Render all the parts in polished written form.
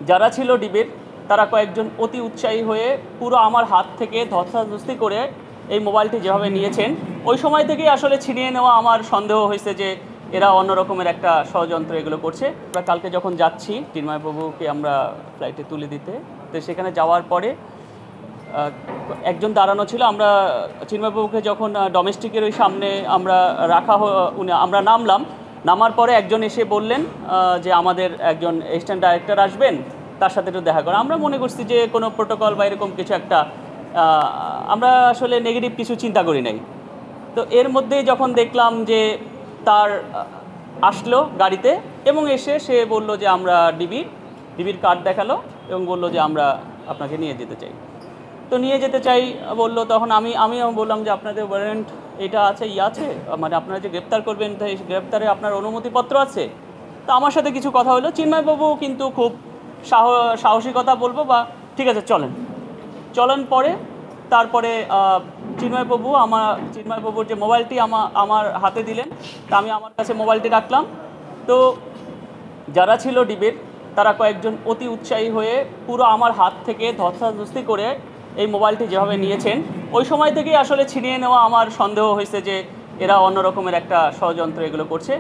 যারা ছিল ডিবের তারা কয়েকজন অতি উৎসাহী হয়ে পুরো আমার হাত থেকে ধস্তাধস্তি করে এই মোবাইলটি যেভাবে নিয়েছেন ওই সময় থেকেই আসলে ছিনিয়ে নেওয়া আমার সন্দেহ হয়েছে যে এরা অন্য রকমের একটা ষড়যন্ত্র এগুলো করছে। আমরা কালকে যখন যাচ্ছি চিন্ময়বাবুকে আমরা ফ্লাইটে তুলে দিতে, তো সেখানে যাওয়ার পরে একজন দাঁড়ানো ছিল। আমরা চিন্ময়বাবুকে যখন ডোমেস্টিকের ওই সামনে আমরা আমরা নামার পরে একজন এসে বললেন যে আমাদের একজন অ্যাসিস্ট্যান্ট ডাইরেক্টর আসবেন, তার সাথে একটু দেখা করা। আমরা মনে করছি যে কোনো প্রোটোকল বা এরকম কিছু একটা, আমরা আসলে নেগেটিভ কিছু চিন্তা করি নাই। তো এর মধ্যেই যখন দেখলাম যে তার আসলো গাড়িতে এবং এসে সে বলল যে আমরা ডিবির কার্ড দেখালো এবং বলল যে আমরা আপনাকে নিয়ে যেতে চাই। তো নিয়ে যেতে চাই বললো, তখন আমিও বললাম যে আপনাদের ওয়ারেন্ট এটা আছে, আছে, মানে আপনারা যে গ্রেপ্তার করবেন তাই গ্রেপ্তারে আপনার অনুমতিপত্র আছে। তো আমার সাথে কিছু কথা হলো। চিন্ময়বাবু কিন্তু খুব সাহসিকতা বলবো বা ঠিক আছে চলেন পরে। তারপরে চিন্ময়বাবুর যে মোবাইলটি আমার হাতে দিলেন, তা আমি আমার কাছে মোবাইলটি রাখলাম। তো যারা ছিল ডিবের তারা কয়েকজন অতি উৎসাহী হয়ে পুরো আমার হাত থেকে ধস্তাধস্তি করে এই মোবাইলটি যেভাবে নিয়েছেন ওই সময় থেকেই আসলে ছিনিয়ে নেওয়া আমার সন্দেহ হয়েছে যে এরা অন্য রকমের একটা ষড়যন্ত্র এগুলো করছে।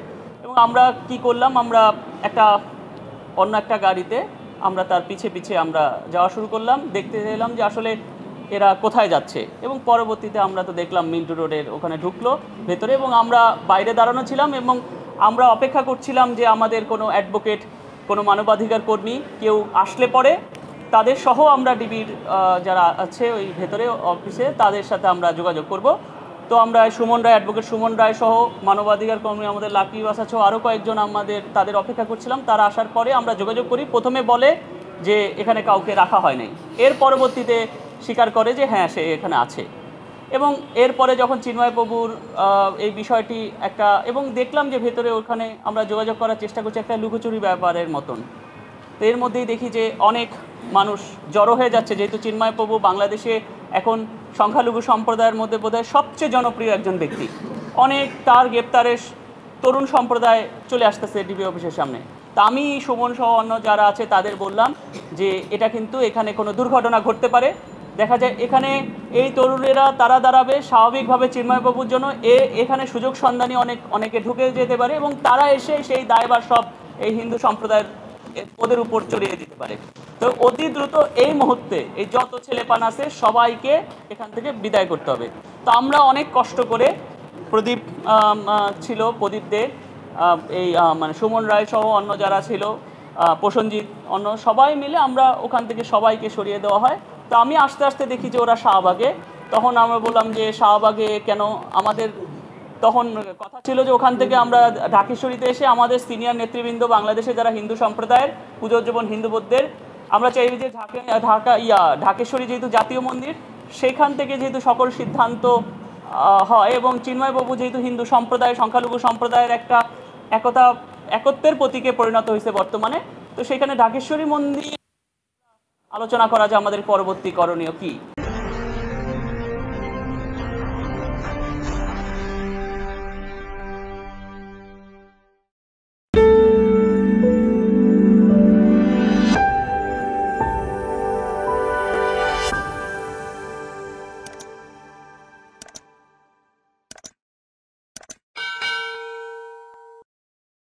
এবং আমরা কি করলাম, আমরা অন্য একটা গাড়িতে আমরা তার পিছে আমরা যাওয়া শুরু করলাম, দেখতে এলাম যে আসলে এরা কোথায় যাচ্ছে। এবং পরবর্তীতে আমরা তো দেখলাম মিন্টু রোডের ওখানে ঢুকলো ভেতরে এবং আমরা বাইরে দাঁড়ানো ছিলাম এবং আমরা অপেক্ষা করছিলাম যে আমাদের কোনো অ্যাডভোকেট, কোনো মানবাধিকার কর্মী কেউ আসলে পরে তাদের সহ আমরা ডিবির যারা আছে ওই ভেতরে অফিসে তাদের সাথে আমরা যোগাযোগ করব। তো আমরা অ্যাডভোকেট সুমন রায় সহ মানবাধিকার কর্মী আমাদের লাকি বাসা সহ আরও কয়েকজন তাদের অপেক্ষা করছিলাম। তারা আসার পরে আমরা যোগাযোগ করি। প্রথমে বলে যে এখানে কাউকে রাখা হয় নাই, এর পরবর্তীতে স্বীকার করে যে হ্যাঁ সে এখানে আছে। এবং এরপরে যখন চিন্ময়বাবুর এই বিষয়টি এবং দেখলাম যে ভেতরে ওখানে আমরা যোগাযোগ করার চেষ্টা করছি একটা লুকোচুরি ব্যাপারের মতন। তো এর মধ্যেই দেখি যে অনেক মানুষ জড়ো হয়ে যাচ্ছে, যেহেতু চিন্ময়বাবু বাংলাদেশে এখন সংখ্যালঘু সম্প্রদায়ের মধ্যে বোধহয় সবচেয়ে জনপ্রিয় একজন ব্যক্তি। অনেক তার গ্রেপ্তারের তরুণ সম্প্রদায় চলে আসতেছে ডিবি অফিসের সামনে। তা আমি সুমন সহ অন্য যারা আছে তাদের বললাম যে এটা কিন্তু এখানে কোনো দুর্ঘটনা ঘটতে পারে, দেখা যায় এখানে এই তরুণেরা তারা দাঁড়াবে স্বাভাবিকভাবে চিন্ময়বাবুর জন্য, এখানে সুযোগ সন্ধানী অনেকে ঢুকে যেতে পারে এবং তারা এসে সেই দায়ভার সব এই হিন্দু সম্প্রদায়ের ওদের উপর চড়িয়ে দিতে পারে। তো অতি দ্রুত এই মুহূর্তে এই যত ছেলেপান আছে সবাইকে এখান থেকে বিদায় করতে হবে। তো আমরা অনেক কষ্ট করে প্রদীপ প্রদীপ দে, এই মানে সুমন রায় সহ অন্য যারা ছিল, প্রসেনজিৎ, অন্য সবাই মিলে আমরা ওখান থেকে সবাইকে সরিয়ে দেওয়া হয়। তো আমি আস্তে আস্তে দেখি যে ওরা শাহবাগে। তখন আমরা বললাম যে শাহবাগে কেন, আমাদের তখন কথা ছিল যে ওখান থেকে আমরা ঢাকেশ্বরীতে এসে আমাদের সিনিয়র নেতৃবৃন্দ বাংলাদেশে যারা হিন্দু সম্প্রদায়ের পুজোজ্জীবন হিন্দু বৌদ্ধের, আমরা চাই যে ঢাকেশ্বরী যেহেতু জাতীয় মন্দির, সেখান থেকে যেহেতু সকল সিদ্ধান্ত হয় এবং চিন্ময়বাবু যেহেতু হিন্দু সম্প্রদায় সংখ্যালঘু সম্প্রদায়ের একটা একত্বের প্রতীকে পরিণত হয়েছে বর্তমানে, তো সেখানে ঢাকেশ্বরী মন্দির আলোচনা করা যে আমাদের পরবর্তী করণীয় কী।